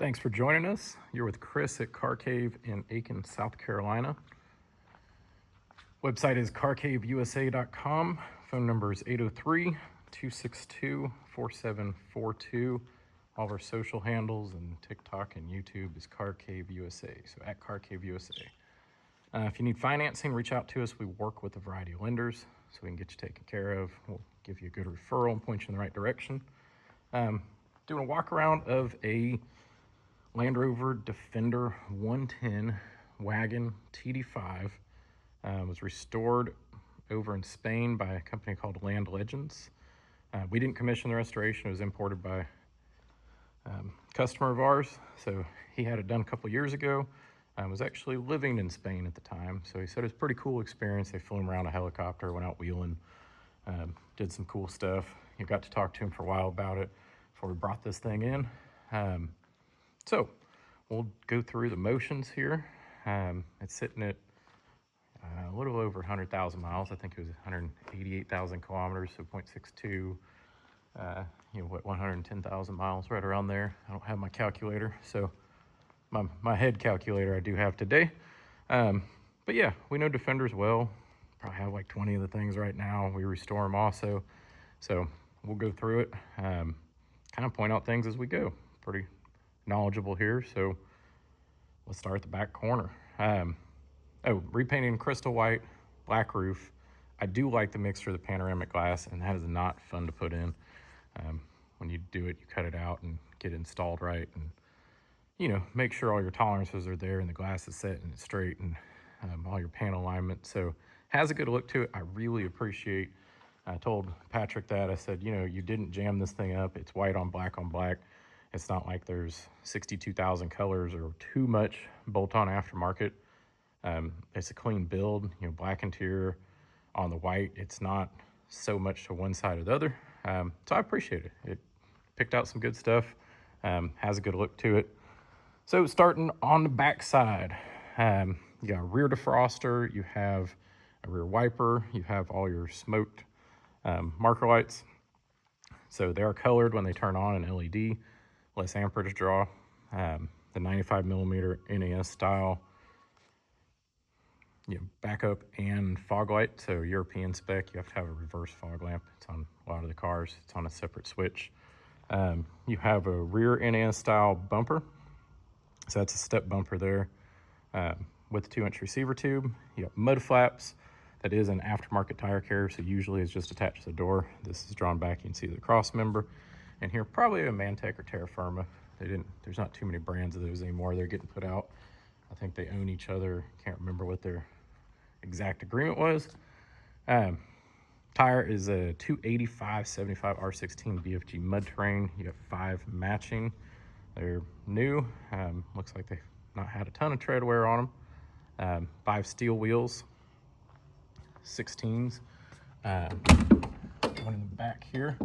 Thanks for joining us. You're with Chris at Car Cave in Aiken, South Carolina. Website is carcaveusa.com. Phone number is 803-262-4742. All of our social handles and TikTok and YouTube is Car Cave USA, so at Car Cave USA. If you need financing, reach out to us. We work with a variety of lenders, so we can get you taken care of. We'll give you a good referral and point you in the right direction. Doing a walk around of a Land Rover Defender 110 Wagon Td5. Was restored over in Spain by a company called Land Legends. We didn't commission the restoration. It was imported by a customer of ours. So he had it done a couple years ago. Was actually living in Spain at the time. So he said it was a pretty cool experience. They flew him around a helicopter, went out wheeling, did some cool stuff. You got to talk to him for a while about it before we brought this thing in. So we'll go through the motions here. It's sitting at a little over 100,000 miles. I think it was 188,000 kilometers, so 0.62, 110,000 miles, right around there. I don't have my calculator, so my head calculator I do have today. But yeah, we know Defenders well. Probably have like 20 of the things right now. We restore them also. So we'll go through it, kind of point out things as we go. Pretty knowledgeable here, so let's start at the back corner. Repainting crystal white, black roof. I do like the mixture of the panoramic glass, and that is not fun to put in. When you do it, you cut it out and get it installed right, and make sure all your tolerances are there and the glass is set and it's straight, and all your panel alignment. So has a good look to it. I really appreciate. I told Patrick that. I said, you didn't jam this thing up. It's white on black on black. It's not like there's 62,000 colors or too much bolt-on aftermarket. It's a clean build, black interior on the white. It's not so much to one side or the other. So I appreciate it. It picked out some good stuff, has a good look to it. So starting on the back side, you got a rear defroster, you have a rear wiper, you have all your smoked marker lights. So they are colored when they turn on an LED, less amperage draw. The 95 millimeter NAS style, backup and fog light. So European spec, you have to have a reverse fog lamp. It's on a lot of the cars. It's on a separate switch. You have a rear NAS style bumper. So that's a step bumper there with a 2-inch receiver tube. You have mud flaps. That is an aftermarket tire carrier, so usually it's just attached to the door. This is drawn back. You can see the cross member. And here, probably a Mantec or Terra Firma. There's not too many brands of those anymore. They're getting put out. I think they own each other. Can't remember what their exact agreement was. Tire is a 285/75 R16 BFG mud terrain. You have 5 matching. They're new. Looks like they've not had a ton of tread wear on them. 5 steel wheels, 16s. One in the back here.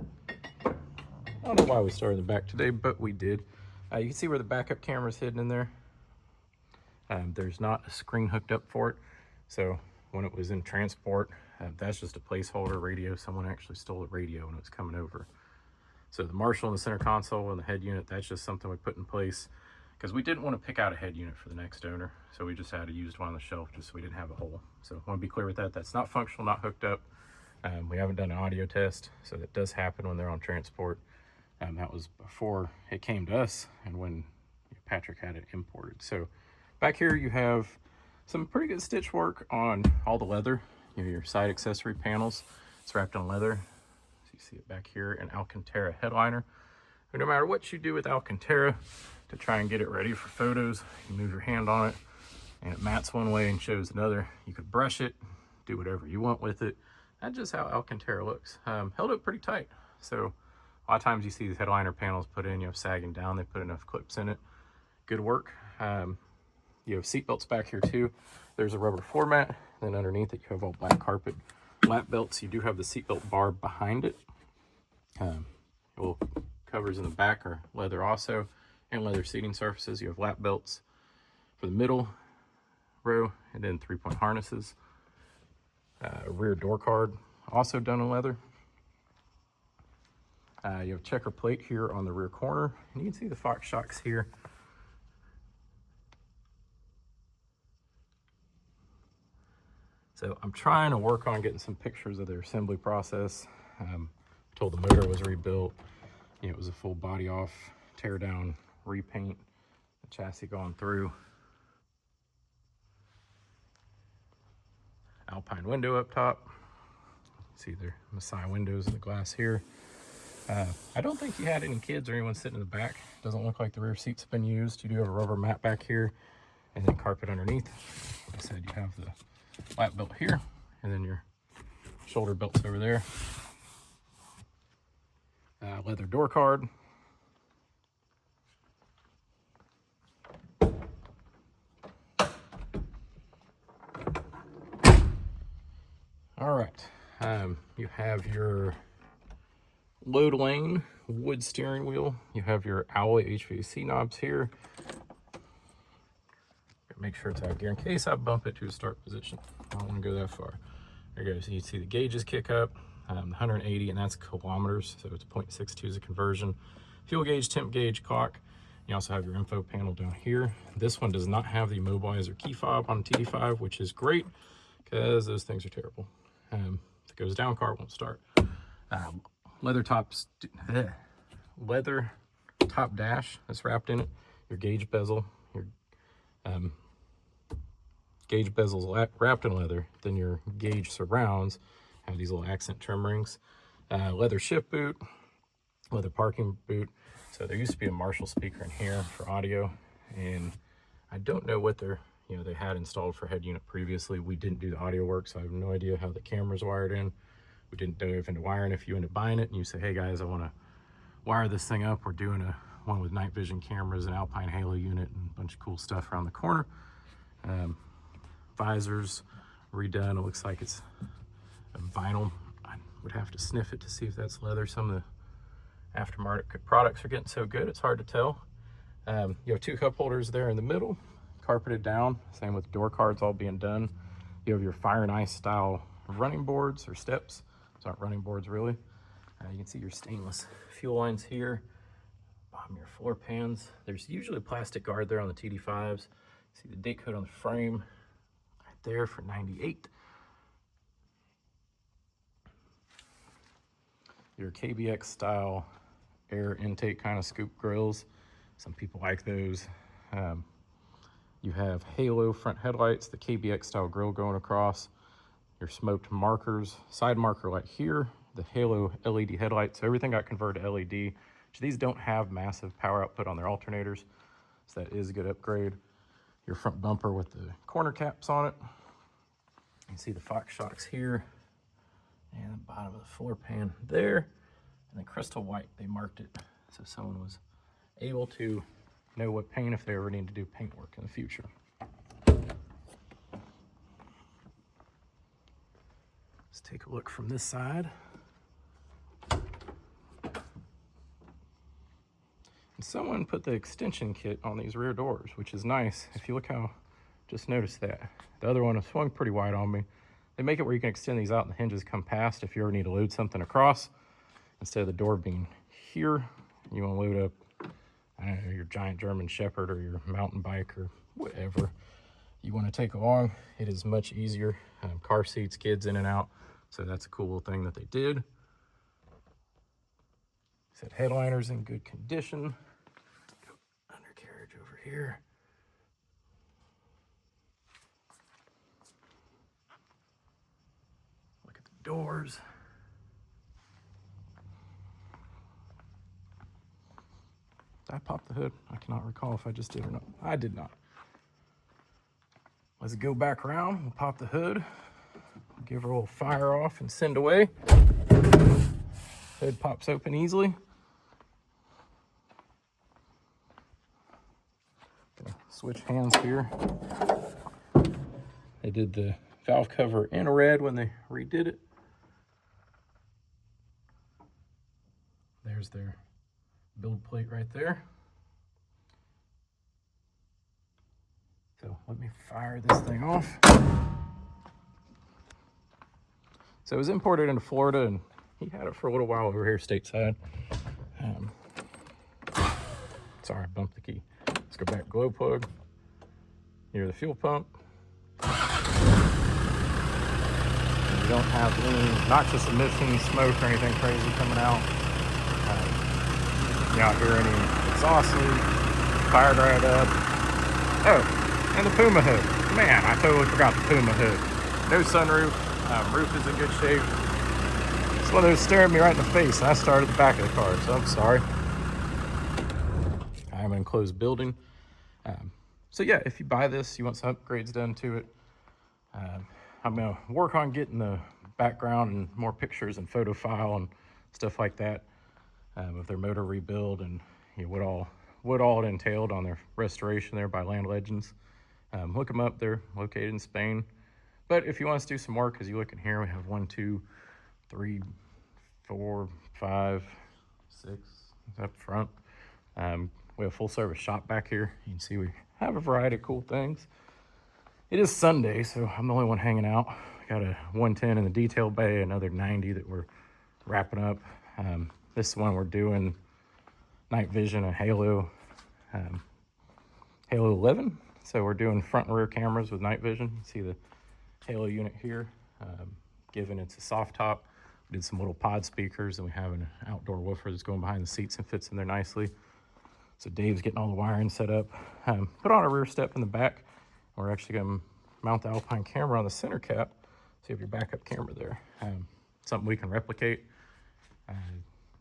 I don't know why we started in the back today, but we did. You can see where the backup camera is hidden in there. There's not a screen hooked up for it. So when it was in transport, that's just a placeholder radio. Someone actually stole the radio when it was coming over. So the Marshall in the center console and the head unit, that's just something we put in place because we didn't want to pick out a head unit for the next owner. So we just had a used one on the shelf just so we didn't have a hole. So I want to be clear with that. That's not functional, not hooked up. We haven't done an audio test, so that does happen when they're on transport. That was before it came to us and when Patrick had it imported. So back here you have some pretty good stitch work on all the leather. Your side accessory panels. It's wrapped in leather. So you see it back here, an Alcantara headliner. But no matter what you do with Alcantara to try and get it ready for photos, you move your hand on it and it mats one way and shows another. You could brush it, do whatever you want with it. That's just how Alcantara looks. Held up pretty tight. So a lot of times you see these headliner panels put in, sagging down, they put enough clips in it. Good work. You have seat belts back here too. There's a rubber floor mat. Then underneath it, you have all black carpet lap belts. You do have the seat belt bar behind it. Covers in the back are leather also, and leather seating surfaces. You have lap belts for the middle row, and then 3-point harnesses. Rear door card, also done in leather. You have checker plate here on the rear corner, and you can see the Foxx Shocks here So I'm trying to work on getting some pictures of their assembly process. Told the motor was rebuilt. You know, it was a full body off, tear down, repaint, the chassis gone through. Alpine window up top. See their Messiah windows in the glass here. I don't think you had any kids or anyone sitting in the back. Doesn't look like the rear seats have been used. You do have a rubber mat back here and then carpet underneath. Like I said, you have the lap belt here and then your shoulder belts over there. Leather door card. All right, you have your load lane wood steering wheel. You have your alloy HVAC knobs here. Make sure it's out of gear in case I bump it to a start position. I don't want to go that far. There you go. So you see the gauges kick up, 180, and that's kilometers. So it's 0.62 is a conversion. Fuel gauge, temp gauge, clock. You also have your info panel down here. This one does not have the immobilizer key fob on Td5, which is great because those things are terrible. If it goes down, car won't start. Leather top dash that's wrapped in it. Your gauge bezel, your gauge bezels wrapped in leather. Then your gauge surrounds have these little accent trim rings. Leather shift boot, leather parking boot. So there used to be a Marshall speaker in here for audio, and I don't know what they had installed for head unit previously. We didn't do the audio work, so I have no idea how the camera's wired in. We didn't dive into wiring. If you end up buying it and you say, hey guys, I want to wire this thing up, we're doing one with night vision cameras, an Alpine Halo unit, and a bunch of cool stuff around the corner. Visors redone. It looks like it's a vinyl. I would have to sniff it to see if that's leather. Some of the aftermarket products are getting so good, it's hard to tell. You have two cup holders there in the middle, carpeted down. Same with door cards all being done. You have your fire and ice style running boards or steps. These aren't running boards really. You can see your stainless fuel lines here. Bottom of your floor pans. There's usually a plastic guard there on the Td5s. See the date code on the frame right there for 98. Your KBX style air intake kind of scoop grills. Some people like those. You have Halo front headlights, the KBX style grill going across, your smoked markers, side marker light here, the Halo LED headlights. So everything got converted to LED. These don't have massive power output on their alternators, so that is a good upgrade. Your front bumper with the corner caps on it. You can see the Foxx Shocks here, and the bottom of the floor pan there, and the crystal white, they marked it so someone was able to know what paint if they ever need to do paint work in the future. Let's take a look from this side. And someone put the extension kit on these rear doors, which is nice. If you look how, just notice that. The other one swung pretty wide on me. They make it where you can extend these out and the hinges come past if you ever need to load something across. Instead of the door being here, you want to load up, I don't know, your giant German Shepherd or your mountain bike or whatever you want to take along. It is much easier. Car seats, kids in and out. So that's a cool little thing that they did. Said headliner's in good condition. Undercarriage over here. Look at the doors. Did I pop the hood? I cannot recall if I just did or not. I did not. Let's go back around. We'll pop the hood. Give her a little fire off and send away. Hood pops open easily. Gonna switch hands here. They did the valve cover in red when they redid it. There's their build plate right there. So let me fire this thing off. So it was imported into Florida, and he had it for a little while over here stateside. Sorry, I bumped the key. Let's go back, glow plug. Near the fuel pump. You don't have any noxious emissions, smoke, or anything crazy coming out. You don't hear any exhaust leak, fire dried up. Oh, and the Puma hood. Man, I totally forgot the Puma hood. No sunroof, roof is in good shape. It's one of those staring me right in the face, and I started the back of the car, so I'm sorry. I'm in an enclosed building. So yeah, if you buy this, you want some upgrades done to it, I'm gonna work on getting the background and more pictures and photo file and stuff like that of their motor rebuild and what all it entailed on their restoration there by Land Legends. Look them up, they're located in Spain. But if you want us to do some work, as you look in here, we have 1, 2, 3, 4, 5, 6 up front. We have a full service shop back here. You can see we have a variety of cool things. It is Sunday, so I'm the only one hanging out. Got a 110 in the detail bay, another 90 that we're wrapping up. This is one we're doing night vision and Halo 11. So we're doing front and rear cameras with night vision. You see the Halo unit here. Given it's a soft top, we did some little pod speakers, and we have an outdoor woofer that's going behind the seats and fits in there nicely. So Dave's getting all the wiring set up. Put on a rear step in the back. We're actually going to mount the Alpine camera on the center cap. So you have your backup camera there. Something we can replicate.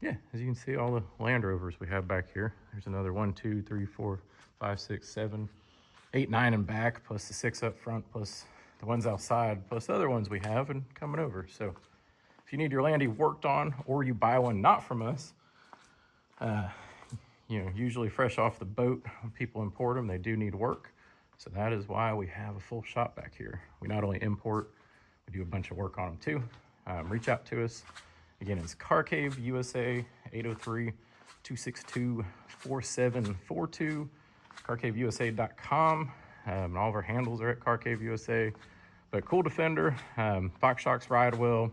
Yeah, as you can see, all the Land Rovers we have back here. There's another 1, 2, 3, 4, 5, 6, 7, 8, 9 in back, plus the 6 up front, plus the ones outside, plus the other ones we have and coming over. So if you need your Landy worked on, or you buy one not from us, usually fresh off the boat, when people import them, they do need work. So that is why we have a full shop back here. We not only import, we do a bunch of work on them too. Reach out to us. Again, it's Car Cave USA, 803-262-4742, carcaveusa.com. And all of our handles are at Car Cave USA. But cool Defender, Foxx Shocks ride well,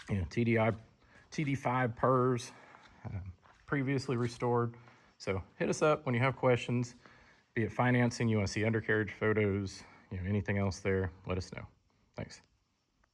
Td5 PERS, previously restored. So hit us up when you have questions, be it financing, you want to see undercarriage photos, anything else there, let us know. Thanks.